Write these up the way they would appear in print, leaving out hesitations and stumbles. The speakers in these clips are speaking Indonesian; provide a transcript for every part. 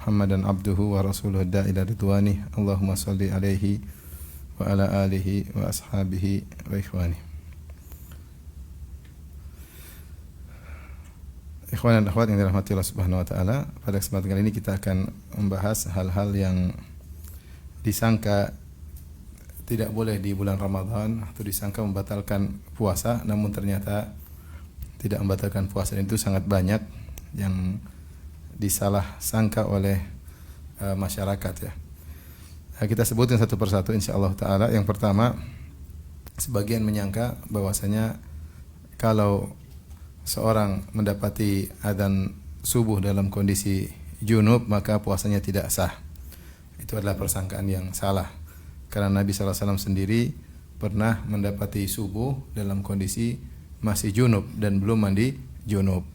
Muhammadan abduhu wa rasuluhu da'ila ridwani. Allahumma salli alaihi wa ala alihi wa ashabihi wa ikhwani. Ikhwan dan akhwat yang dirahmati Allah Subhanahu wa taala, pada kesempatan kali ini kita akan membahas hal-hal yang disangka tidak boleh di bulan Ramadan atau disangka membatalkan puasa, namun ternyata tidak membatalkan puasa. Dan itu sangat banyak yang disalah sangka oleh masyarakat ya. Kita sebutin satu persatu insyaallah taala. Yang pertama, sebagian menyangka bahwasanya kalau seorang mendapati adzan subuh dalam kondisi junub maka puasanya tidak sah. Itu adalah persangkaan yang salah. Karena Nabi sallallahu alaihi wasallam sendiri pernah mendapati subuh dalam kondisi masih junub dan belum mandi junub.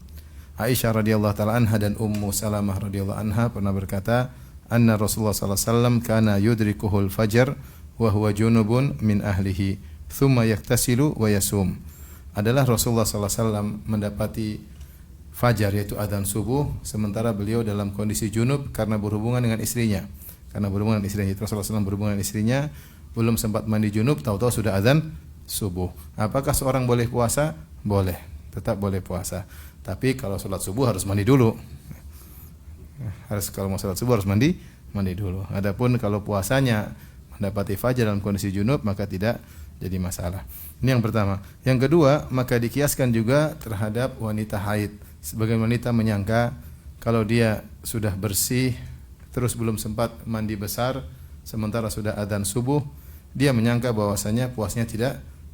Aisyah radhiyallahu taala anha dan Ummu Salamah radhiyallahu anha pernah berkata, "Anna Rasulullah sallallahu alaihi wasallam kana yudrikuhul fajr wa huwa junubun min ahlihi, thumma yaktasilu wa yasum." Adalah Rasulullah sallallahu alaihi wasallam mendapati fajar yaitu adzan subuh sementara beliau dalam kondisi junub karena berhubungan dengan istrinya. Karena berhubungan dengan istrinya, Rasulullah SAW berhubungan dengan istrinya, belum sempat mandi junub, tahu-tahu sudah adzan subuh. Apakah seorang boleh puasa? Boleh, tetap boleh puasa. Tapi kalau sholat subuh harus mandi dulu. Kalau mau sholat subuh harus mandi dulu. Adapun kalau puasanya mendapati fajar dalam kondisi junub maka tidak jadi masalah. Ini yang pertama. Yang kedua, maka dikiaskan juga terhadap wanita haid. Sebagian wanita menyangka kalau dia sudah bersih terus belum sempat mandi besar sementara sudah adzan subuh, dia menyangka bahwasanya puasanya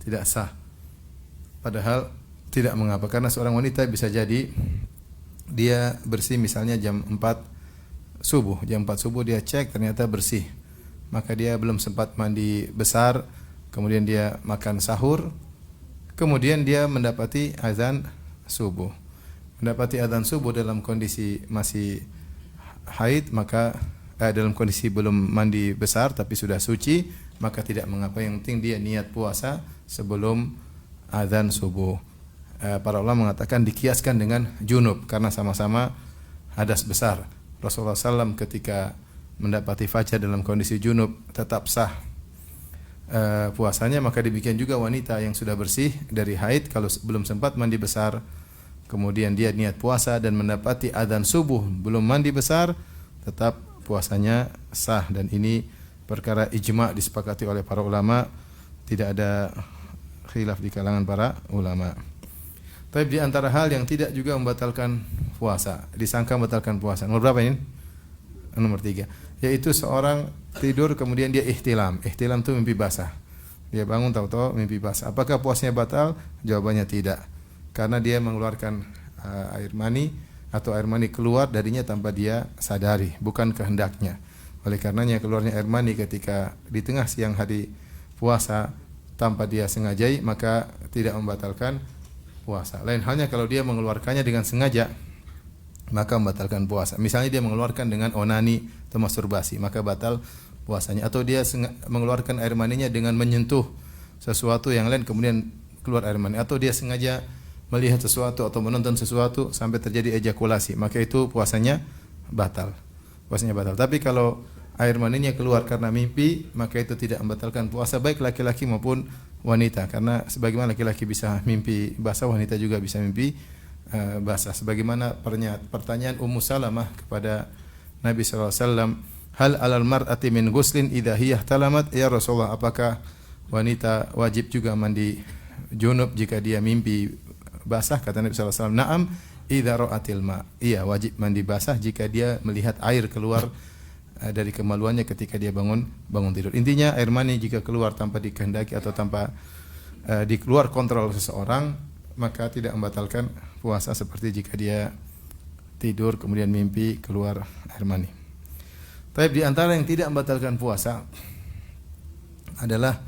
tidak sah. Padahal tidak mengapa, karena seorang wanita bisa jadi dia bersih misalnya jam 4 subuh. Jam 4 subuh dia cek ternyata bersih. Maka dia belum sempat mandi besar, kemudian dia makan sahur, kemudian dia mendapati azan subuh. Mendapati azan subuh dalam kondisi masih haid, maka dalam kondisi belum mandi besar tapi sudah suci, maka tidak mengapa. Yang penting dia niat puasa sebelum azan subuh. Para ulama mengatakan dikiaskan dengan junub karena sama-sama hadas besar. Rasulullah SAW ketika mendapati fajar dalam kondisi junub tetap sah puasanya, maka demikian juga wanita yang sudah bersih dari haid kalau belum sempat mandi besar kemudian dia niat puasa dan mendapati adzan subuh belum mandi besar, tetap puasanya sah. Dan ini perkara ijma' disepakati oleh para ulama, tidak ada khilaf di kalangan para ulama. Tapi di antara hal yang tidak juga membatalkan puasa, disangka membatalkan puasa. Nomor berapa ini? Nomor 3. Yaitu seorang tidur kemudian dia ihtilam. Ihtilam itu mimpi basah. Dia bangun tahu-tahu mimpi basah. Apakah puasanya batal? Jawabannya tidak. Karena dia mengeluarkan air mani atau air mani keluar darinya tanpa dia sadari, bukan kehendaknya. Oleh karenanya keluarnya air mani ketika di tengah siang hari puasa tanpa dia sengajai maka tidak membatalkan puasa. Lain halnya kalau dia mengeluarkannya dengan sengaja maka membatalkan puasa. Misalnya dia mengeluarkan dengan onani atau masturbasi, maka batal puasanya. Atau dia mengeluarkan air maninya dengan menyentuh sesuatu yang lain kemudian keluar air mani, atau dia sengaja melihat sesuatu atau menonton sesuatu sampai terjadi ejakulasi, maka itu puasanya batal. Puasanya batal. Tapi kalau air maninya keluar karena mimpi, maka itu tidak membatalkan puasa baik laki-laki maupun wanita, karena sebagaimana laki-laki bisa mimpi basah, wanita juga bisa mimpi basah. Sebagaimana pertanyaan Ummu Salamah kepada Nabi sallallahu alaihi wasallam, "Hal 'alal mar'ati min ghuslin idza hiya ihtalamat?" Ya Rasulullah, apakah wanita wajib juga mandi junub jika dia mimpi basah? Kata Nabi sallallahu alaihi wasallam, "Na'am idza ra'atil ma." Iya, wajib mandi basah jika dia melihat air keluar dari kemaluannya ketika dia bangun tidur. Intinya air mani jika keluar tanpa dikehendaki atau tanpa di luar kontrol seseorang, maka tidak membatalkan puasa seperti jika dia tidur kemudian mimpi keluar air mani. Tapi di antara yang tidak membatalkan puasa adalah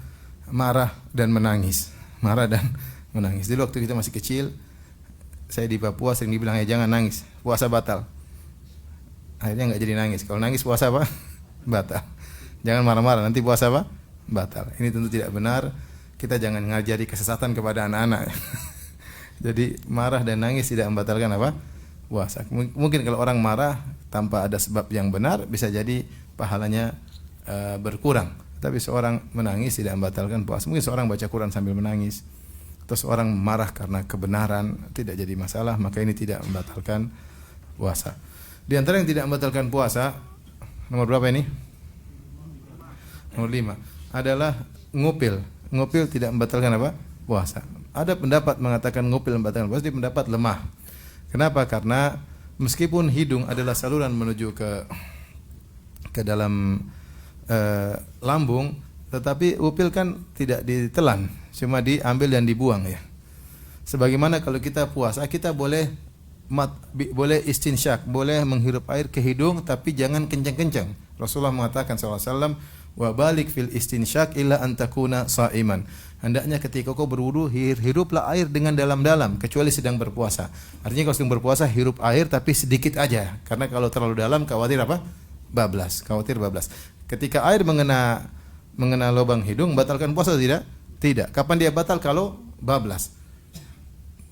marah dan menangis. Marah dan menangis. Dulu waktu kita masih kecil, saya di Papua sering dibilang, "Ya jangan nangis, puasa batal." Akhirnya enggak jadi nangis. Kalau nangis puasa apa? Batal. Jangan marah-marah, nanti puasa apa? Batal. Ini tentu tidak benar. Kita jangan ngajari kesesatan kepada anak-anak. Jadi marah dan nangis tidak membatalkan apa? Puasa. Mungkin kalau orang marah tanpa ada sebab yang benar, bisa jadi pahalanya berkurang. Tapi seorang menangis tidak membatalkan puasa. Mungkin seorang baca Quran sambil menangis, atau seorang marah karena kebenaran, tidak jadi masalah, maka ini tidak membatalkan puasa. Di antara yang tidak membatalkan puasa, nomor berapa ini? Nomor 5 adalah ngupil. Ngupil tidak membatalkan apa? Puasa. Ada pendapat mengatakan ngupil membatalkan puasa, dia pendapat lemah. Kenapa? Karena meskipun hidung adalah saluran menuju ke dalam lambung, tetapi upil kan tidak ditelan, cuma diambil dan dibuang ya. Sebagaimana kalau kita puasa, kita boleh istinsyak, boleh menghirup air ke hidung, tapi jangan kencang-kencang. Rasulullah mengatakan SAW, wa balik fil istinsyak illa antakuna sa'iman. Hendaknya ketika kau berwudu, hiruplah air dengan dalam-dalam, kecuali sedang berpuasa. Artinya kalau sedang berpuasa, hirup air tapi sedikit aja, karena kalau terlalu dalam khawatir apa? Bablas. Ketika air mengena lubang hidung, batalkan puasa tidak? Tidak. Kapan dia batal? Kalau bablas.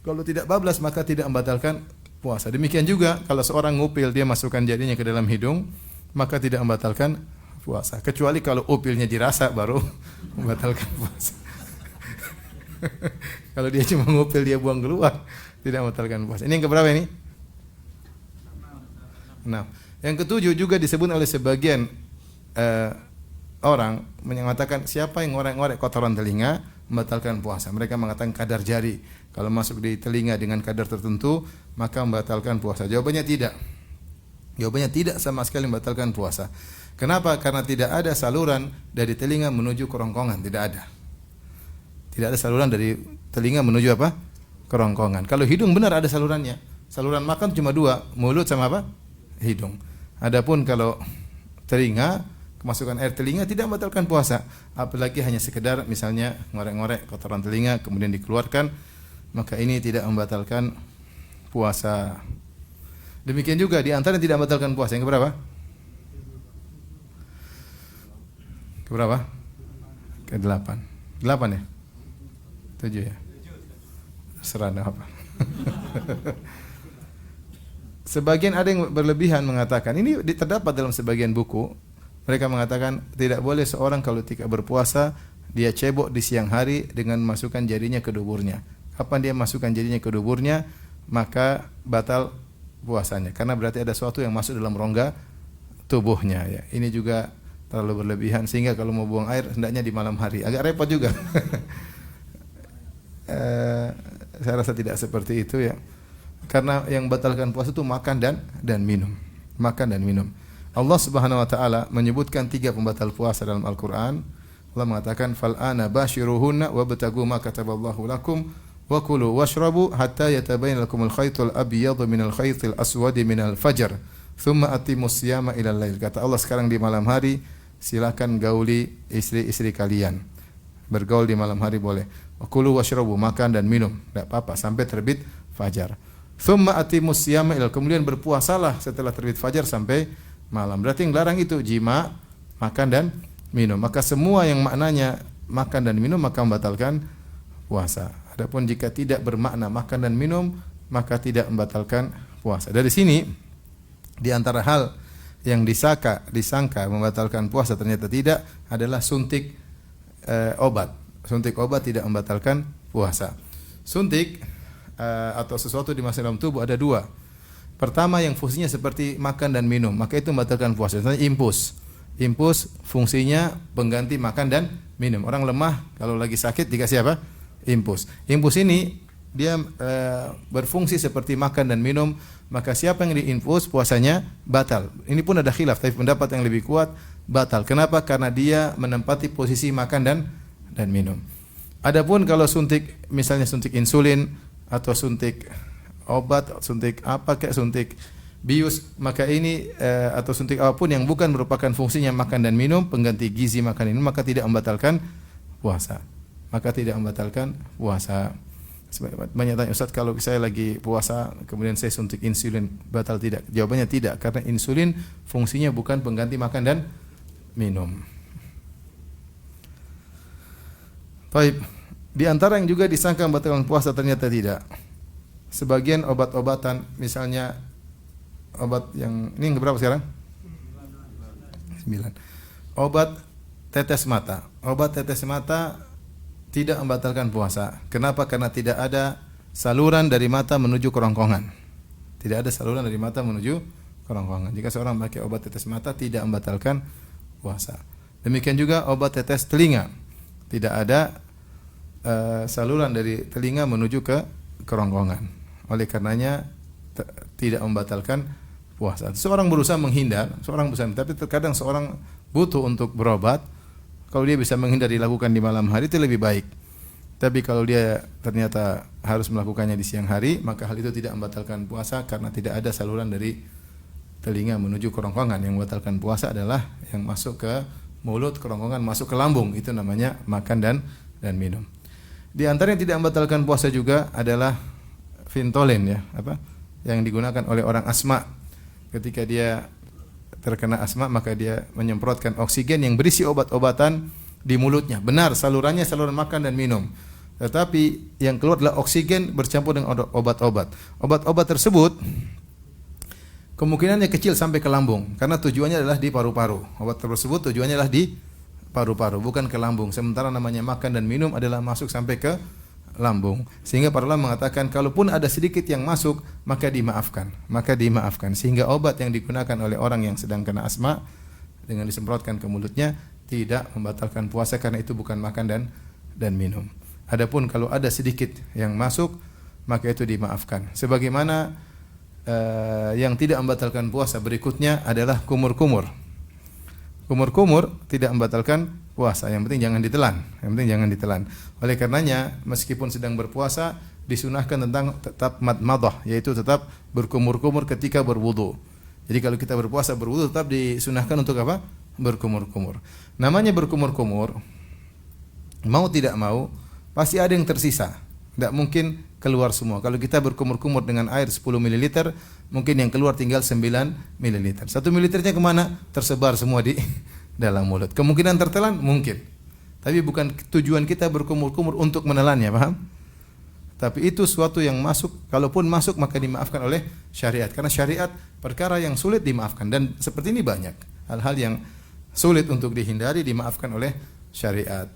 Kalau tidak bablas, maka tidak membatalkan puasa. Demikian juga kalau seorang ngupil, dia masukkan jarinya ke dalam hidung, maka tidak membatalkan puasa. Kecuali kalau upilnya dirasa, baru membatalkan puasa. Kalau dia cuma ngupil, dia buang keluar, tidak membatalkan puasa. Ini yang keberapa ini? 6. Yang ketujuh juga disebut oleh sebagian orang mengatakan, siapa yang ngorek-ngorek kotoran telinga membatalkan puasa. Mereka mengatakan kadar jari kalau masuk di telinga dengan kadar tertentu maka membatalkan puasa. Jawabannya tidak. Jawabannya tidak sama sekali membatalkan puasa. Kenapa? Karena tidak ada saluran dari telinga menuju kerongkongan, tidak ada. Tidak ada saluran dari telinga menuju apa? Kerongkongan. Kalau hidung benar ada salurannya. Saluran makan cuma 2, mulut sama apa? Hidung. Adapun kalau telinga, kemasukan air telinga tidak membatalkan puasa, apalagi hanya sekedar misalnya ngorek-ngorek kotoran telinga kemudian dikeluarkan, maka ini tidak membatalkan puasa. Demikian juga di antara yang tidak membatalkan puasa, yang keberapa? Keberapa? Ke-8. 8 ya? 7 ya? Serana apa? Sebagian ada yang berlebihan mengatakan, ini terdapat dalam sebagian buku. Mereka mengatakan tidak boleh seorang kalau ketika berpuasa dia cebok di siang hari dengan masukkan jarinya ke duburnya. Kapan dia masukkan jarinya ke duburnya, maka batal puasanya. Karena berarti ada sesuatu yang masuk dalam rongga tubuhnya. Ya. Ini juga terlalu berlebihan, sehingga kalau mau buang air hendaknya di malam hari. Agak repot juga. Saya rasa tidak seperti itu ya. Karena yang batalkan puasa itu makan dan minum. Makan dan minum. Allah Subhanahu wa taala menyebutkan 3 pembatal puasa dalam Al-Qur'an. Allah mengatakan fal ana bashiruhunna wabtagu ma kataballahu lakum wa kulu washrabu hatta yatabayyana lakumul khaytul abyadu minal khaytil aswadi minal fajr thumma atimus siyama ilal lail. Kata Allah, sekarang di malam hari silakan gauli istri-istri kalian. Bergaul di malam hari boleh. Wa kulu washrabu, makan dan minum, enggak apa-apa sampai terbit fajar. Thumma atimus siyama ilal, kemudian berpuasalah setelah terbit fajar sampai malam. Berarti yang larang itu jima, makan dan minum. Maka semua yang maknanya makan dan minum maka membatalkan puasa. Adapun jika tidak bermakna makan dan minum maka tidak membatalkan puasa. Dari sini di antara hal yang disangka membatalkan puasa ternyata tidak adalah suntik obat. Suntik obat tidak membatalkan puasa. Suntik atau sesuatu dimasukkan dalam tubuh ada 2. Pertama yang fungsinya seperti makan dan minum, maka itu membatalkan puasa. Contohnya impus. Impus fungsinya pengganti makan dan minum. Orang lemah kalau lagi sakit dikasih apa? Impus. Impus ini dia berfungsi seperti makan dan minum, maka siapa yang diinfus puasanya batal. Ini pun ada khilaf, tapi pendapat yang lebih kuat batal. Kenapa? Karena dia menempati posisi makan dan minum. Adapun kalau suntik, misalnya suntik insulin atau suntik obat, suntik apa kayak suntik bius, maka ini atau suntik apapun yang bukan merupakan fungsinya makan dan minum, pengganti gizi makan minum, maka tidak membatalkan puasa. Maka tidak membatalkan puasa. Banyak tanya, Ustaz, kalau saya lagi puasa kemudian saya suntik insulin batal tidak? Jawabannya tidak, karena insulin fungsinya bukan pengganti makan dan minum. Baik, di antara yang juga disangka membatalkan puasa ternyata tidak. Sebagian obat-obatan misalnya obat yang ini berapa sekarang? 9. Obat tetes mata. Obat tetes mata tidak membatalkan puasa. Kenapa? Karena tidak ada saluran dari mata menuju kerongkongan. Tidak ada saluran dari mata menuju kerongkongan. Jika seorang memakai obat tetes mata tidak membatalkan puasa. Demikian juga obat tetes telinga. Tidak ada saluran dari telinga menuju ke kerongkongan. Oleh karenanya tidak membatalkan puasa. Seorang berusaha menghindar, tapi terkadang seorang butuh untuk berobat. Kalau dia bisa menghindar dilakukan di malam hari itu lebih baik. Tapi kalau dia ternyata harus melakukannya di siang hari, maka hal itu tidak membatalkan puasa karena tidak ada saluran dari telinga menuju kerongkongan. Yang membatalkan puasa adalah yang masuk ke mulut, kerongkongan masuk ke lambung. Itu namanya makan dan minum. Di antara yang tidak membatalkan puasa juga adalah Ventolin ya, yang digunakan oleh orang asma. Ketika dia terkena asma maka dia menyemprotkan oksigen yang berisi obat-obatan di mulutnya. Benar, salurannya saluran makan dan minum. Tetapi yang keluar adalah oksigen bercampur dengan obat-obat. Obat-obat tersebut kemungkinannya kecil sampai ke lambung karena tujuannya adalah di paru-paru. Obat tersebut tujuannya adalah di paru-paru, bukan ke lambung. Sementara namanya makan dan minum adalah masuk sampai ke lambung. Sehingga para ulama mengatakan kalaupun ada sedikit yang masuk maka dimaafkan. Sehingga obat yang digunakan oleh orang yang sedang kena asma dengan disemprotkan ke mulutnya tidak membatalkan puasa karena itu bukan makan dan minum. Adapun kalau ada sedikit yang masuk maka itu dimaafkan. Sebagaimana yang tidak membatalkan puasa berikutnya adalah kumur-kumur. Kumur-kumur tidak membatalkan puasa. Yang penting jangan ditelan. Oleh karenanya meskipun sedang berpuasa disunahkan tentang tetap madmadah, yaitu tetap berkumur-kumur ketika berwudu. Jadi kalau kita berpuasa berwudu tetap disunahkan untuk apa? Berkumur-kumur. Namanya berkumur-kumur, mau tidak mau pasti ada yang tersisa. Tidak mungkin keluar semua. Kalau kita berkumur-kumur dengan air 10 ml, mungkin yang keluar tinggal 9 ml. 1 ml-nya kemana? Tersebar semua di dalam mulut. Kemungkinan tertelan? Mungkin. Tapi bukan tujuan kita berkumur-kumur untuk menelannya, paham? Tapi itu suatu yang masuk. Kalaupun masuk maka dimaafkan oleh syariat. Karena syariat perkara yang sulit dimaafkan. Dan seperti ini banyak. Hal-hal yang sulit untuk dihindari dimaafkan oleh syariat.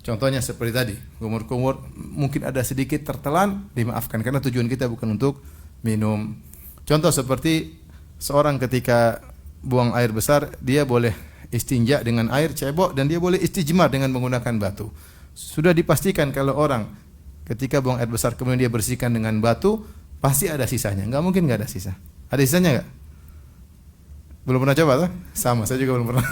Contohnya seperti tadi, kumur-kumur mungkin ada sedikit tertelan, dimaafkan karena tujuan kita bukan untuk minum. Contoh seperti seorang ketika buang air besar, dia boleh istinja dengan air cebok dan dia boleh istijmar dengan menggunakan batu. Sudah dipastikan kalau orang ketika buang air besar kemudian dia bersihkan dengan batu, pasti ada sisanya. Enggak mungkin enggak ada sisa. Ada sisanya enggak? Belum pernah coba tuh? Sama, saya juga belum pernah.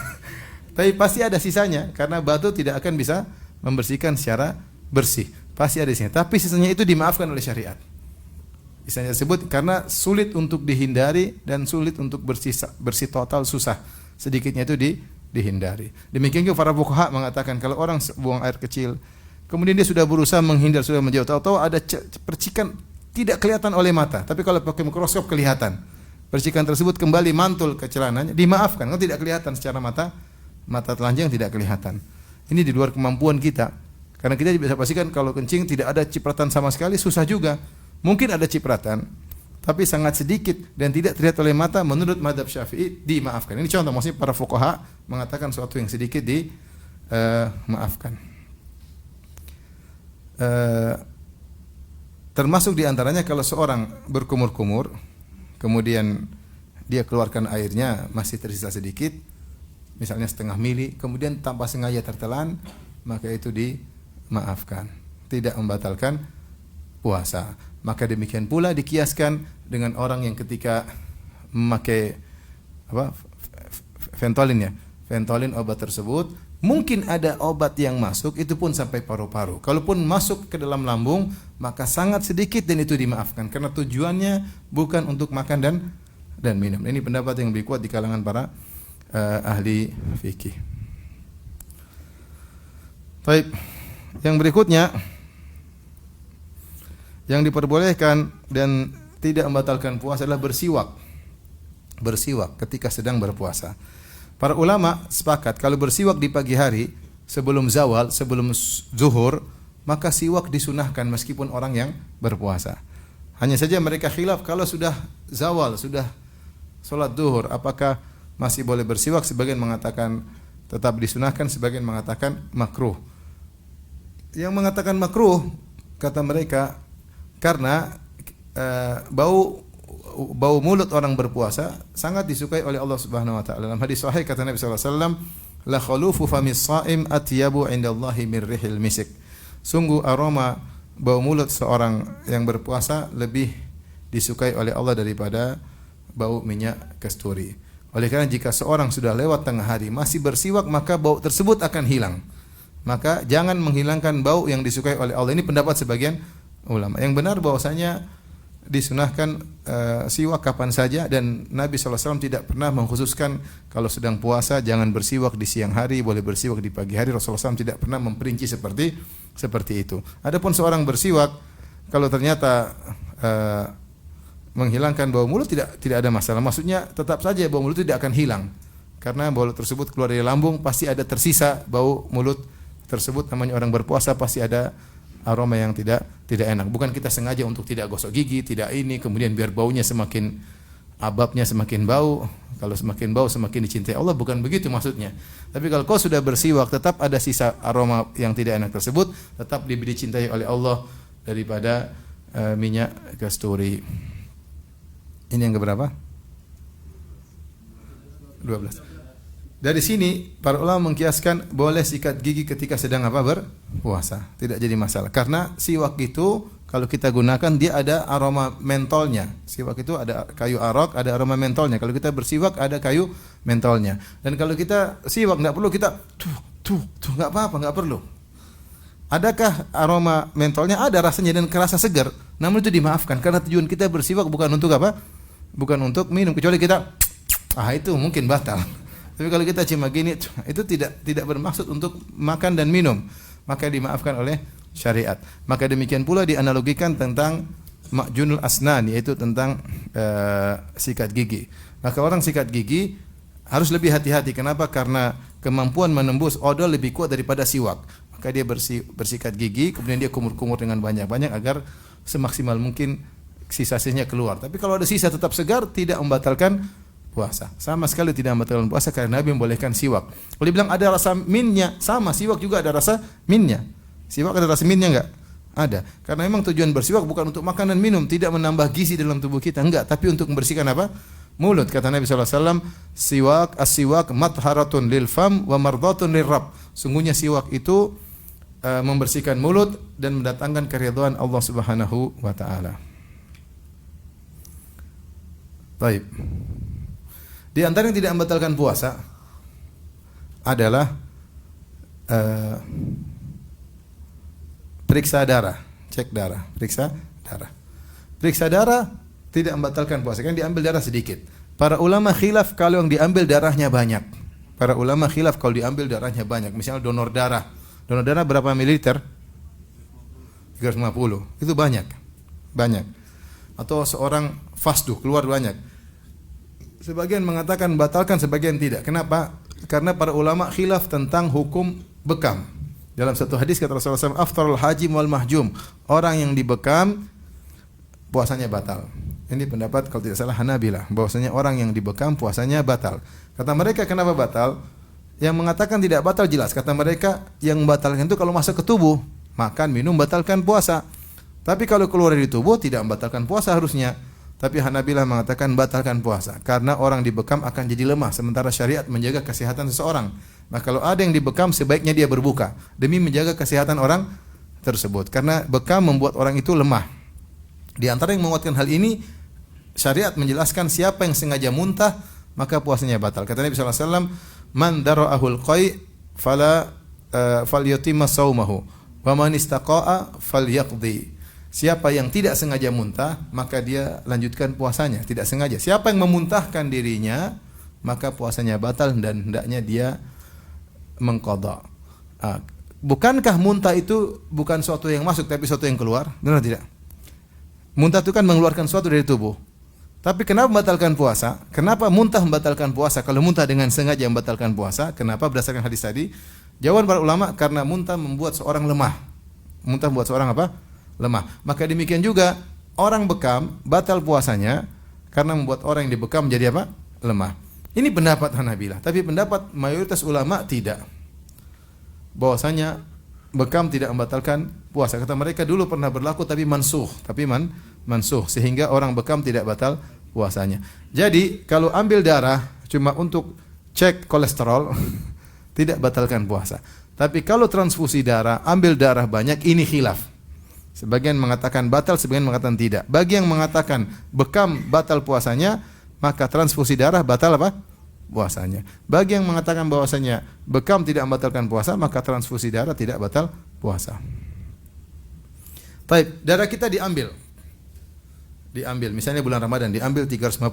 Tapi pasti ada sisanya karena batu tidak akan bisa membersihkan secara bersih. Pasti ada sisanya. Tapi sisanya itu dimaafkan oleh syariat. Sisanya tersebut karena sulit untuk dihindari dan sulit untuk bersih total, susah. Sedikitnya itu dihindari. Demikian juga para fuqaha mengatakan kalau orang buang air kecil, kemudian dia sudah berusaha menghindar, sudah menjauh, tahu-tahu ada percikan tidak kelihatan oleh mata, tapi kalau pakai mikroskop kelihatan. Percikan tersebut kembali mantul ke celananya, dimaafkan. Kalau tidak kelihatan secara mata telanjang tidak kelihatan. Ini di luar kemampuan kita. Karena kita bisa pastikan kalau kencing tidak ada cipratan sama sekali, susah juga. Mungkin ada cipratan, tapi sangat sedikit dan tidak terlihat oleh mata. Menurut mazhab Syafi'i dimaafkan. Ini contoh, maksudnya para fuqaha mengatakan sesuatu yang sedikit dimaafkan. Termasuk di antaranya kalau seorang berkumur-kumur, kemudian dia keluarkan airnya masih tersisa sedikit, misalnya setengah mili, kemudian tanpa sengaja tertelan, maka itu dimaafkan, tidak membatalkan puasa. Maka demikian pula dikiaskan dengan orang yang ketika memakai Ventolin obat tersebut, mungkin ada obat yang masuk, itu pun sampai paru-paru. Kalaupun masuk ke dalam lambung, maka sangat sedikit dan itu dimaafkan karena tujuannya bukan untuk makan dan minum. Ini pendapat yang lebih kuat di kalangan para ahli fikih. Baik, yang berikutnya yang diperbolehkan dan tidak membatalkan puasa adalah bersiwak. Bersiwak ketika sedang berpuasa. Para ulama sepakat kalau bersiwak di pagi hari sebelum zawal, sebelum zuhur, maka siwak disunahkan meskipun orang yang berpuasa. Hanya saja mereka khilaf kalau sudah zawal, sudah salat duhur, apakah masih boleh bersiwak? Sebagian mengatakan tetap disunahkan, sebagian mengatakan makruh. Yang mengatakan makruh kata mereka karena bau mulut orang berpuasa sangat disukai oleh Allah Subhanahu wa taala. Dalam hadis sahih kata Nabi sallallahu alaihi wasallam, la khalufu famis shaim atyabu indallahi min rihil misik. Sungguh aroma bau mulut seorang yang berpuasa lebih disukai oleh Allah daripada bau minyak kasturi. Oleh karena jika seorang sudah lewat tengah hari masih bersiwak, maka bau tersebut akan hilang. Maka jangan menghilangkan bau yang disukai oleh Allah. Ini pendapat sebagian ulama. Yang benar bahwasanya disunahkan siwak kapan saja, dan Nabi SAW tidak pernah mengkhususkan kalau sedang puasa jangan bersiwak di siang hari, boleh bersiwak di pagi hari. Rasulullah SAW tidak pernah memperinci seperti itu. Adapun seorang bersiwak kalau ternyata menghilangkan bau mulut tidak ada masalah. Maksudnya tetap saja bau mulut tidak akan hilang. Karena bau mulut tersebut keluar dari lambung, pasti ada tersisa bau mulut tersebut. Namanya orang berpuasa pasti ada aroma yang tidak enak. Bukan kita sengaja untuk tidak gosok gigi, tidak ini, kemudian biar baunya semakin ababnya semakin bau. Kalau semakin bau semakin dicintai Allah, bukan begitu maksudnya. Tapi kalau kau sudah bersiwak tetap ada sisa aroma yang tidak enak tersebut, tetap lebih dicintai oleh Allah daripada minyak kasturi. Ini yang keberapa? 12. Dari sini para ulama mengkiaskan boleh sikat gigi ketika sedang berpuasa, tidak jadi masalah. Karena siwak itu kalau kita gunakan dia ada aroma mentolnya. Siwak itu ada kayu arok, ada aroma mentolnya. Kalau kita bersiwak ada kayu mentolnya. Dan kalau kita siwak enggak perlu kita tuh enggak apa-apa, enggak perlu. Adakah aroma mentolnya? Ada rasanya dan kerasa segar. Namun itu dimaafkan karena tujuan kita bersiwak bukan untuk apa? Bukan untuk minum, kecuali kita itu mungkin batal. Tapi kalau kita cuma gini, itu tidak bermaksud untuk makan dan minum, maka dimaafkan oleh syariat. Maka demikian pula dianalogikan tentang ma'junul asnan, yaitu tentang sikat gigi. Maka orang sikat gigi harus lebih hati-hati. Kenapa? Karena kemampuan menembus odol lebih kuat daripada siwak. Maka dia bersikat gigi, kemudian dia kumur-kumur dengan banyak-banyak agar semaksimal mungkin sisa-sisanya keluar. Tapi kalau ada sisa tetap segar, tidak membatalkan puasa. Sama sekali tidak membatalkan puasa karena Nabi membolehkan siwak. Kalau dibilang ada rasa minnya, sama siwak juga ada rasa minnya. Siwak ada rasa minnya enggak? Ada. Karena memang tujuan bersiwak bukan untuk makan dan minum, tidak menambah gizi dalam tubuh kita, enggak, tapi untuk membersihkan apa? Mulut. Kata Nabi sallallahu alaihi wasallam, as-siwak matharatun lil fam wa mardatun lirrabb. Sungguhnya siwak itu membersihkan mulut dan mendatangkan keridhaan Allah Subhanahu wa taala. Baik. Di antara yang tidak membatalkan puasa adalah periksa darah, cek darah, periksa darah. Periksa darah tidak membatalkan puasa, kan diambil darah sedikit. Para ulama khilaf kalau yang diambil darahnya banyak. Para ulama khilaf kalau diambil darahnya banyak. Misalnya donor darah. Donor darah berapa mililiter? 350. Itu banyak. Banyak. Atau seorang fasduh keluar banyak. Sebagian mengatakan batalkan, sebagian tidak. Kenapa? Karena para ulama khilaf tentang hukum bekam. Dalam satu hadis kata Rasulullah SAW, aftarul hajim wal mahjum. Orang yang dibekam puasanya batal. Ini pendapat kalau tidak salah Hanabilah, bahwasanya orang yang dibekam puasanya batal. Kata mereka kenapa batal? Yang mengatakan tidak batal jelas. Kata mereka yang membatalkan itu kalau masuk ke tubuh, makan, minum batalkan puasa. Tapi kalau keluar dari tubuh tidak membatalkan puasa harusnya. Tapi Hanabilah mengatakan batalkan puasa karena orang dibekam akan jadi lemah, sementara syariat menjaga kesehatan seseorang. Nah, kalau ada yang dibekam sebaiknya dia berbuka demi menjaga kesehatan orang tersebut, karena bekam membuat orang itu lemah. Di antara yang menguatkan hal ini, syariat menjelaskan siapa yang sengaja muntah maka puasanya batal. Kata Nabi sallallahu alaihi wasallam, "Man dara'ahul qai fala falyutimma shaumahu wa man istaqa'a falyaqdi." Siapa yang tidak sengaja muntah, maka dia lanjutkan puasanya, tidak sengaja. Siapa yang memuntahkan dirinya, maka puasanya batal dan hendaknya dia mengqadha. Bukankah muntah itu bukan sesuatu yang masuk tapi sesuatu yang keluar? Benar tidak? Muntah itu kan mengeluarkan sesuatu dari tubuh. Tapi kenapa membatalkan puasa? Kenapa muntah membatalkan puasa? Kalau muntah dengan sengaja membatalkan puasa, kenapa? Berdasarkan hadis tadi, jawaban para ulama karena muntah membuat seorang lemah. Muntah membuat seorang apa? Lemah. Maka demikian juga orang bekam batal puasanya karena membuat orang yang dibekam menjadi apa? Lemah. Ini pendapat Hanabilah, tapi pendapat mayoritas ulama tidak. Bahwasanya bekam tidak membatalkan puasa. Kata mereka dulu pernah berlaku tapi mansuh, mansuh sehingga orang bekam tidak batal puasanya. Jadi kalau ambil darah cuma untuk cek kolesterol tidak batalkan puasa. Tapi kalau transfusi darah, ambil darah banyak, ini khilaf. Sebagian mengatakan batal, sebagian mengatakan tidak. Bagi yang mengatakan bekam batal puasanya, maka transfusi darah batal apa? Puasanya. Bagi yang mengatakan bahwasanya bekam tidak membatalkan puasa, maka transfusi darah tidak batal puasa. Baik, darah kita diambil. Diambil, misalnya bulan Ramadan diambil 350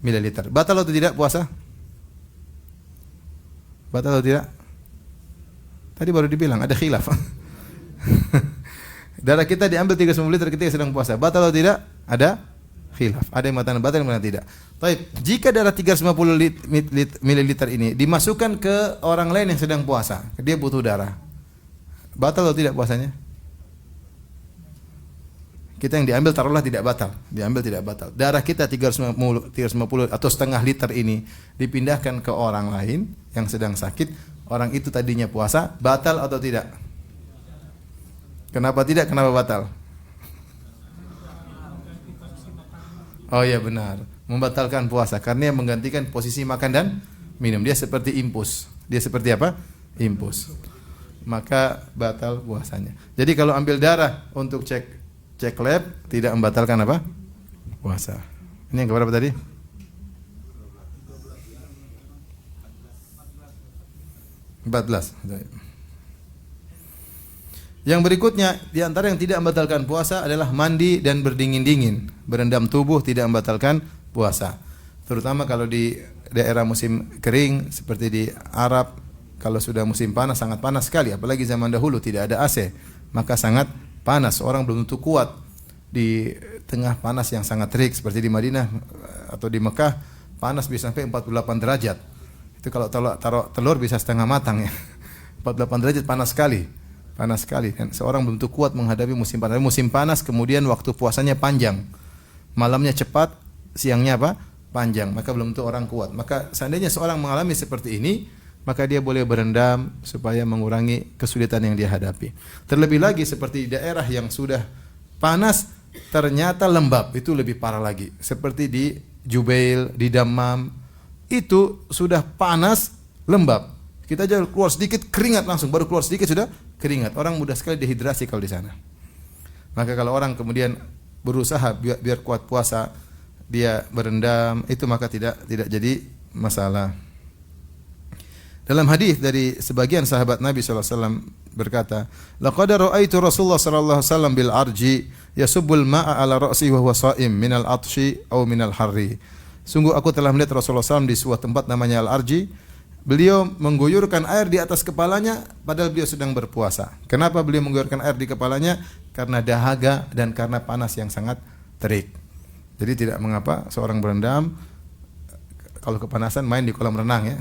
ml. Batal atau tidak puasa? Batal atau tidak? Tadi baru dibilang ada khilaf. Darah kita diambil 350 liter ketika sedang puasa. Batal atau tidak? Ada khilaf. Ada yang mengatakan batal, yang mengatakan tidak. Baik, jika darah 350 ml ini dimasukkan ke orang lain yang sedang puasa, dia butuh darah. Batal atau tidak puasanya? Kita yang diambil taruhlah tidak batal. Diambil tidak batal. Darah kita 350 atau setengah liter ini dipindahkan ke orang lain yang sedang sakit. Orang itu tadinya puasa, batal atau tidak? Kenapa tidak? Kenapa batal? Oh iya benar, membatalkan puasa karena yang menggantikan posisi makan dan minum. Dia seperti impus. Dia seperti apa? Impus. Maka batal puasanya. Jadi kalau ambil darah untuk cek lab tidak membatalkan apa? Puasa. Ini yang keberapa tadi? 14. Yang berikutnya di antara yang tidak membatalkan puasa adalah mandi dan berdingin-dingin. Berendam tubuh tidak membatalkan puasa. Terutama kalau di daerah musim kering seperti di Arab, kalau sudah musim panas sangat panas sekali, apalagi zaman dahulu tidak ada AC, maka sangat panas. Orang belum tentu kuat di tengah panas yang sangat terik seperti di Madinah atau di Mekah, panas bisa sampai 48 derajat. Itu kalau taruh telur bisa setengah matang ya. 48 derajat panas sekali. Panas sekali. Dan seorang belum tentu kuat menghadapi musim panas. Musim panas kemudian waktu puasanya panjang. Malamnya cepat, siangnya apa? Panjang. Maka belum tentu orang kuat. Maka seandainya seorang mengalami seperti ini, maka dia boleh berendam supaya mengurangi kesulitan yang dia hadapi. Terlebih lagi seperti di daerah yang sudah panas ternyata lembab, itu lebih parah lagi. Seperti di Jubail, di Dammam, itu sudah panas, lembab. Kita aja keluar sedikit keringat langsung, baru keluar sedikit sudah keringat. Orang mudah sekali dehidrasi kalau di sana. Maka kalau orang kemudian berusaha biar kuat puasa, dia berendam, itu maka tidak jadi masalah. Dalam hadis dari sebagian sahabat Nabi sallallahu alaihi wasallam berkata, "Laqad ra'aitu Rasulullah sallallahu alaihi wasallam bil arji yasubbul ma'a ala ra'si wa huwa sha'im min al-'atshi aw min al-harri." Sungguh aku telah melihat Rasulullah SAW di sebuah tempat namanya Al-Arji. Beliau mengguyurkan air di atas kepalanya padahal beliau sedang berpuasa. Kenapa beliau mengguyurkan air di kepalanya? Karena dahaga dan karena panas yang sangat terik. Jadi tidak mengapa seorang berendam kalau kepanasan main di kolam renang ya.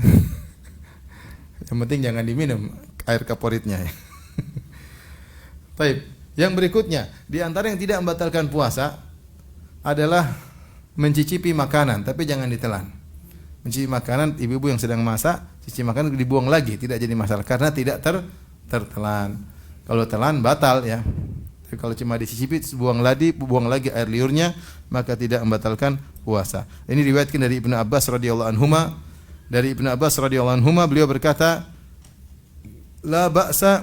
Yang penting jangan diminum air kaporitnya ya. Baik, yang berikutnya di antara yang tidak membatalkan puasa adalah mencicipi makanan, tapi jangan ditelan. Mencicipi makanan, ibu-ibu yang sedang masak, cicipi makanan dibuang lagi, tidak jadi masalah karena tidak tertelan. Kalau telan batal ya. Tapi kalau cuma dicicipi buang lagi air liurnya, maka tidak membatalkan puasa. Ini diriwayatkan dari Ibnu Abbas radhiyallahu anhuma. Dari Ibnu Abbas radhiyallahu anhuma beliau berkata, "La ba'sa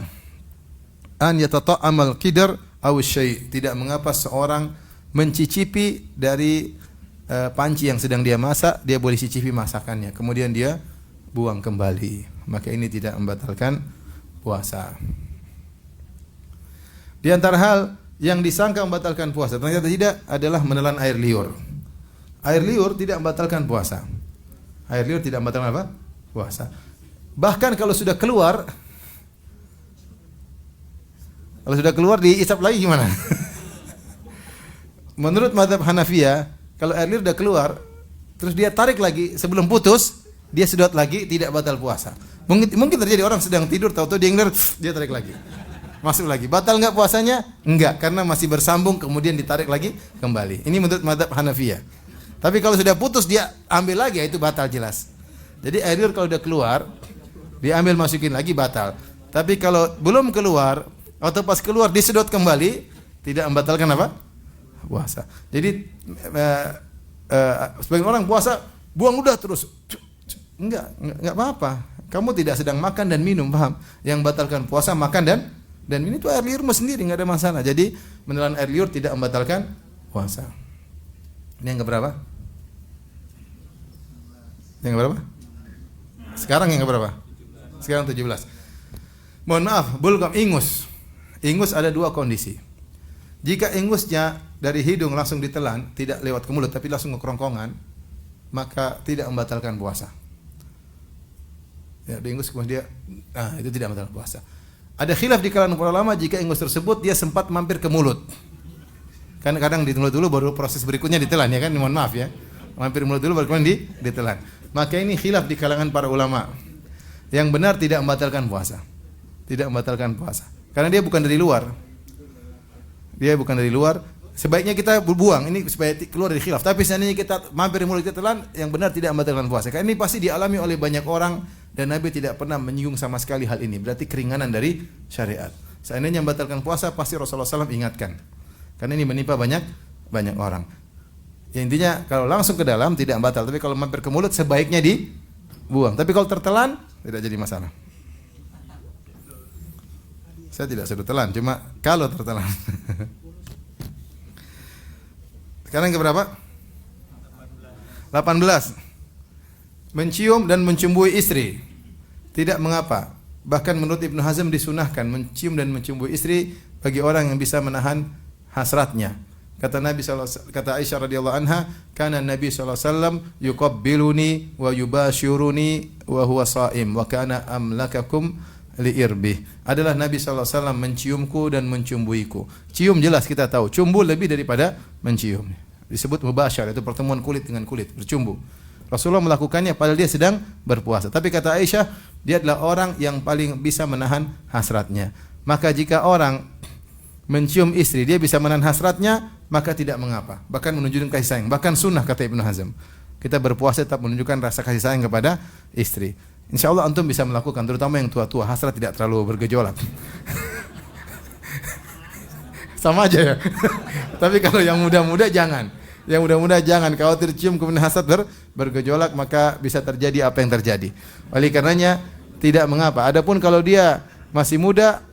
an yatata'amal qidar aw syai'." Tidak mengapa seorang mencicipi dari panci yang sedang dia masak, dia boleh cicipi masakannya, kemudian dia buang kembali. Maka ini tidak membatalkan puasa. Di antara hal yang disangka membatalkan puasa, ternyata tidak, adalah menelan air liur. Air liur tidak membatalkan puasa. Air liur tidak membatalkan apa? Puasa. Bahkan kalau sudah keluar diisap lagi gimana? Menurut mazhab Hanafiyah, kalau air liur sudah keluar, terus dia tarik lagi sebelum putus, dia sedot lagi, tidak batal puasa. Mungkin terjadi orang sedang tidur, tahu-tahu dia tarik lagi, masuk lagi. Batal enggak puasanya? Enggak, karena masih bersambung, kemudian ditarik lagi kembali. Ini menurut mazhab Hanafiyah. Tapi kalau sudah putus dia ambil lagi, itu batal jelas. Jadi air liur kalau udah keluar, diambil masukin lagi batal. Tapi kalau belum keluar atau pas keluar disedot kembali, tidak membatalkan apa? Puasa. Jadi sebagian orang puasa buang udah terus. Enggak apa-apa. Kamu tidak sedang makan dan minum, paham? Yang batalkan puasa makan dan ini tuh air liurmu sendiri, enggak ada masalah. Jadi menelan air liur tidak membatalkan puasa. Ini yang keberapa? Yang keberapa? Sekarang yang keberapa? Sekarang 17. Mohon maaf, bulgam ingus. Ingus ada dua kondisi. Jika ingusnya dari hidung langsung ditelan, tidak lewat ke mulut tapi langsung ke kerongkongan, maka tidak membatalkan puasa. Ya, ingus kemudian itu tidak membatalkan puasa. Ada khilaf di kalangan para ulama jika ingus tersebut dia sempat mampir ke mulut. Kan kadang di mulut dulu baru proses berikutnya ditelan, ya kan? Mohon maaf ya. Mampir mulut dulu baru kemudian ditelan. Maka ini khilaf di kalangan para ulama. Yang benar tidak membatalkan puasa. Tidak membatalkan puasa. Karena dia bukan dari luar. Dia bukan dari luar. Sebaiknya kita buang ini supaya keluar dari khilaf. Tapi seandainya kita mampir mulut kita telan, yang benar tidak membatalkan puasa. Karena ini pasti dialami oleh banyak orang dan Nabi tidak pernah menyinggung sama sekali hal ini. Berarti keringanan dari syariat. Seandainya membatalkan puasa pasti Rasulullah SAW ingatkan. Karena ini menimpa banyak orang. Ya, intinya kalau langsung ke dalam tidak batal, tapi kalau mampir ke mulut sebaiknya dibuang. Tapi kalau tertelan tidak jadi masalah. Saya tidak suruh telan, cuma kalau tertelan. Sekarang ke berapa? 18. Mencium dan mencumbui istri tidak mengapa. Bahkan menurut Ibnu Hazm disunahkan mencium dan mencumbui istri bagi orang yang bisa menahan hasratnya. Kata Nabi kata Aisyah radhiyallahu anha, kana Nabi sallallahu alaihi wasallam yuqabbiluni wa yubashiruni wa huwa shaim wa kana amlakakum liirbih. Adalah Nabi sallallahu alaihi wasallam menciumku dan mencumbuiku. Cium jelas kita tahu, cumbu lebih daripada mencium. Disebut mubasyar, itu pertemuan kulit dengan kulit, bercumbu. Rasulullah melakukannya padahal dia sedang berpuasa. Tapi kata Aisyah, dia adalah orang yang paling bisa menahan hasratnya. Maka jika orang mencium istri, dia bisa menahan hasratnya, maka tidak mengapa. Bahkan menunjukkan kasih sayang. Bahkan sunnah kata Ibnu Hazm. Kita berpuasa tetap menunjukkan rasa kasih sayang kepada istri. Insya Allah antum bisa melakukan, terutama yang tua-tua, hasrat tidak terlalu bergejolak. Sama aja ya. Tapi kalau yang muda-muda jangan. Yang muda-muda jangan. Kalau tercium kemudian hasrat bergejolak, maka bisa terjadi apa yang terjadi. Oleh karenanya tidak mengapa. Adapun kalau dia masih muda,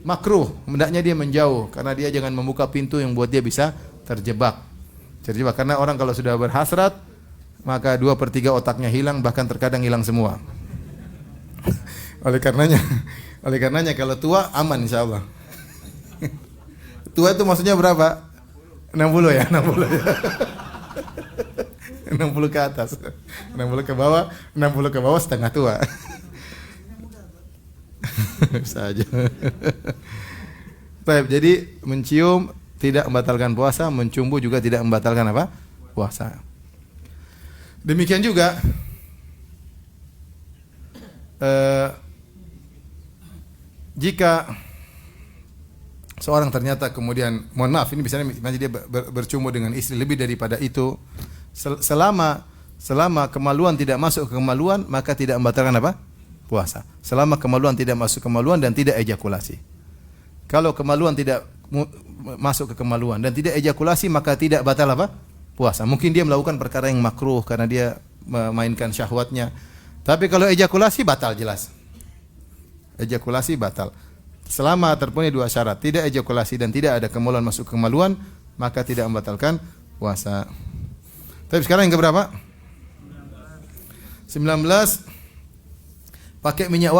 makruh, hendaknya dia menjauh karena dia jangan membuka pintu yang buat dia bisa terjebak. Karena orang kalau sudah berhasrat, maka 2/3 otaknya hilang, bahkan terkadang hilang semua. Oleh karenanya kalau tua aman insyaallah. Tua itu maksudnya berapa? 60 ya, 60 ya. 60 ke atas. 60 ke bawah setengah tua. Bisa aja. Baik, jadi mencium tidak membatalkan puasa, mencumbu juga tidak membatalkan apa? Puasa. Demikian juga jika seorang ternyata kemudian, mohon maaf ini misalnya dia bercumbu dengan istri lebih daripada itu, selama kemaluan tidak masuk ke kemaluan, maka tidak membatalkan apa? Puasa. Selama kemaluan tidak masuk ke kemaluan dan tidak ejakulasi. Kalau kemaluan tidak masuk ke kemaluan dan tidak ejakulasi, maka tidak batal apa? Puasa. Mungkin dia melakukan perkara yang makruh karena dia memainkan syahwatnya. Tapi kalau ejakulasi batal jelas. Ejakulasi batal. Selama terpenuhi 2 syarat, tidak ejakulasi dan tidak ada kemaluan masuk ke kemaluan, maka tidak membatalkan puasa. Tapi sekarang yang keberapa? 19. Pakai minyak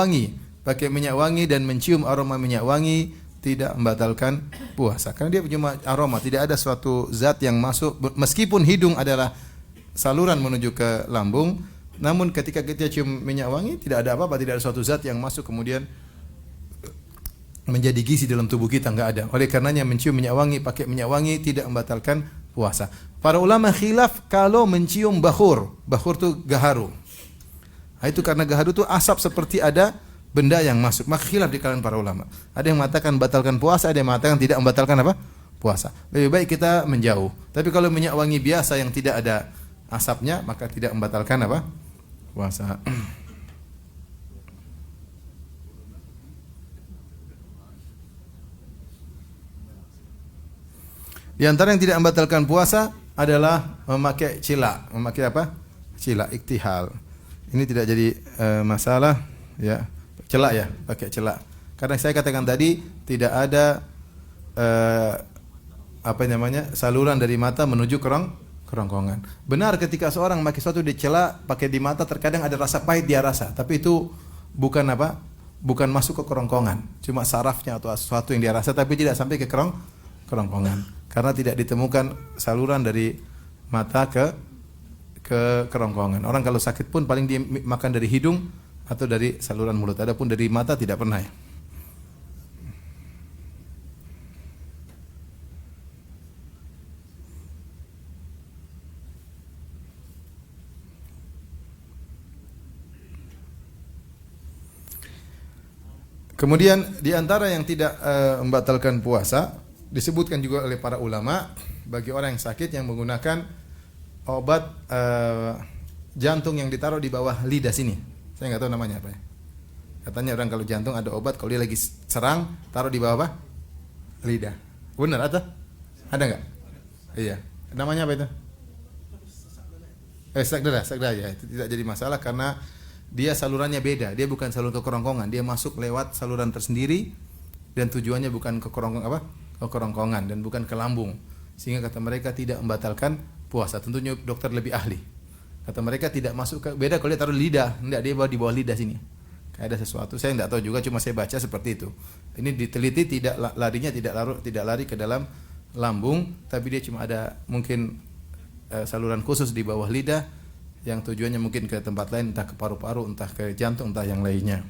wangi dan mencium aroma minyak wangi tidak membatalkan puasa. Karena dia cuma aroma, tidak ada suatu zat yang masuk. Meskipun hidung adalah saluran menuju ke lambung, namun ketika kita cium minyak wangi tidak ada apa-apa, tidak ada suatu zat yang masuk kemudian menjadi gizi dalam tubuh kita, enggak ada. Oleh karenanya mencium minyak wangi, pakai minyak wangi tidak membatalkan puasa. Para ulama khilaf kalau mencium bahur. Bahur itu gaharu. Itu karena gaharu itu asap seperti ada benda yang masuk. Maka khilaf di kalangan para ulama. Ada yang mengatakan batalkan puasa, ada yang mengatakan tidak membatalkan apa? Puasa. Lebih baik kita menjauh. Tapi kalau minyak wangi biasa yang tidak ada asapnya, maka tidak membatalkan apa? Puasa. Di antara yang tidak membatalkan puasa adalah memakai cila. Memakai apa? Cila, iktihal. Ini tidak jadi masalah, ya. Celak ya, pakai celak. Karena saya katakan tadi tidak ada apa namanya? Saluran dari mata menuju kerongkongan. Benar ketika seorang memakai sesuatu di celak, pakai di mata, terkadang ada rasa pahit dia rasa, tapi itu bukan apa? Bukan masuk ke kerongkongan. Cuma sarafnya atau sesuatu yang dia rasa, tapi tidak sampai ke kerongkongan. Karena tidak ditemukan saluran dari mata ke kerongkongan. Orang kalau sakit pun paling dia makan dari hidung atau dari saluran mulut. Adapun dari mata tidak pernah ya. Kemudian di antara yang tidak membatalkan puasa disebutkan juga oleh para ulama bagi orang yang sakit yang menggunakan obat jantung yang ditaruh di bawah lidah sini. Saya nggak tahu namanya apa ya. Katanya orang kalau jantung ada obat kalau dia lagi serang taruh di bawah apa? Lidah. Benar atau? Ada nggak? Iya. Namanya apa itu? Sakdara ya. Itu tidak jadi masalah karena dia salurannya beda. Dia bukan saluran ke kerongkongan. Dia masuk lewat saluran tersendiri dan tujuannya bukan ke kerongkongan apa? Ke kerongkongan dan bukan ke lambung. Sehingga kata mereka tidak membatalkan puasa. Tentunya dokter lebih ahli. Kata mereka tidak masuk ke beda kalau dia taruh lidah, enggak dia bawa di bawah lidah sini. Kayak ada sesuatu, saya enggak tahu juga cuma saya baca seperti itu. Ini diteliti tidak larinya tidak lari ke dalam lambung, tapi dia cuma ada mungkin saluran khusus di bawah lidah yang tujuannya mungkin ke tempat lain, entah ke paru-paru, entah ke jantung, entah yang lainnya.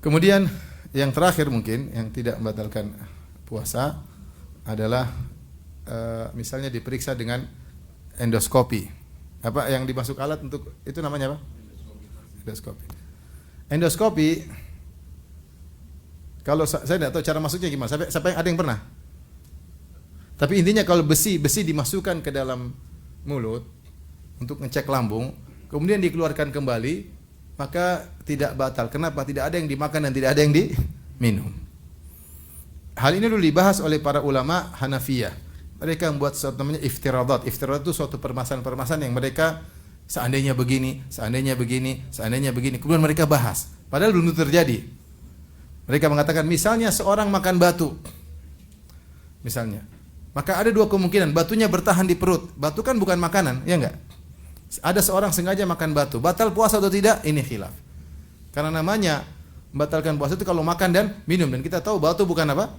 Kemudian yang terakhir mungkin yang tidak membatalkan puasa adalah misalnya diperiksa dengan endoskopi. Apa yang dimasuk alat untuk itu namanya apa? Endoskopi. Endoskopi kalau saya tidak tahu cara masuknya gimana. Siapa yang ada yang pernah? Tapi intinya kalau besi dimasukkan ke dalam mulut untuk ngecek lambung, kemudian dikeluarkan kembali, maka tidak batal. Kenapa? Tidak ada yang dimakan dan tidak ada yang diminum. Hal ini dulu dibahas oleh para ulama Hanafiyah. Mereka membuat sesuatu namanya iftiradat. Iftiradat itu suatu permasalahan-permasalahan yang mereka seandainya begini, kemudian mereka bahas. Padahal belum terjadi. Mereka mengatakan misalnya seorang makan batu. Misalnya. Maka ada dua kemungkinan, batunya bertahan di perut. Batu kan bukan makanan, ya enggak? Ada seorang sengaja makan batu, batal puasa atau tidak? Ini khilaf. Karena namanya membatalkan puasa itu kalau makan dan minum, dan kita tahu batu bukan apa?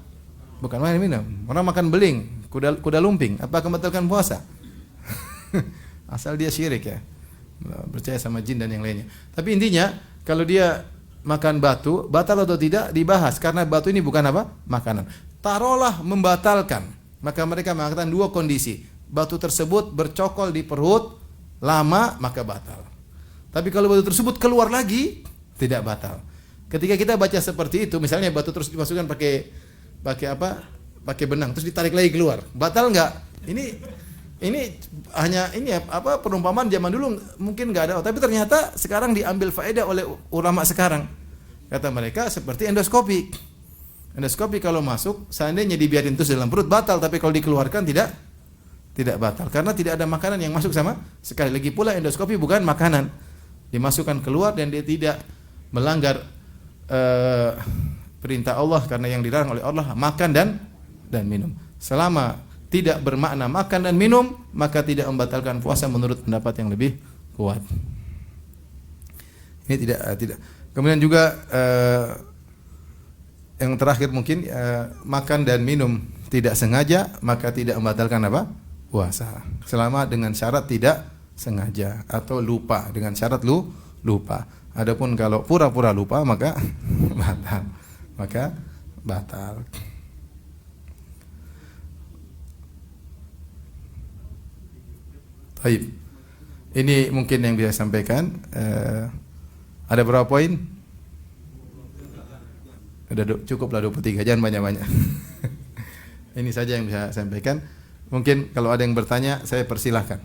Bukan makan minum. Orang makan beling, kuda lumping, apa membatalkan puasa? Asal dia syirik ya. Percaya sama jin dan yang lainnya. Tapi intinya kalau dia makan batu, batal atau tidak dibahas karena batu ini bukan apa? Makanan. Taruhlah membatalkan, maka mereka mengatakan dua kondisi. Batu tersebut bercokol di perut lama maka batal. Tapi kalau batu tersebut keluar lagi tidak batal. Ketika kita baca seperti itu, misalnya batu terus dimasukkan pakai apa? Pakai benang terus ditarik lagi keluar. Batal enggak? Ini hanya apa perumpamaan zaman dulu mungkin enggak ada, tapi ternyata sekarang diambil faedah oleh ulama sekarang. Kata mereka seperti endoskopi. Endoskopi kalau masuk seandainya dibiarin terus dalam perut batal, tapi kalau dikeluarkan tidak batal karena tidak ada makanan yang masuk sama sekali. Lagi pula endoskopi bukan makanan, dimasukkan keluar dan dia tidak melanggar perintah Allah karena yang dilarang oleh Allah makan dan minum. Selama tidak bermakna makan dan minum maka tidak membatalkan puasa menurut pendapat yang lebih kuat. Ini tidak. Kemudian juga yang terakhir mungkin makan dan minum tidak sengaja maka tidak membatalkan apa? Puasa. Selama dengan syarat tidak sengaja atau lupa, dengan syarat lupa. Adapun kalau pura-pura lupa maka batal. Baik. Ini mungkin yang bisa sampaikan. Ada berapa poin? Cukuplah 23, jangan banyak-banyak. Ini saja yang bisa saya sampaikan. Mungkin kalau ada yang bertanya, saya persilahkan.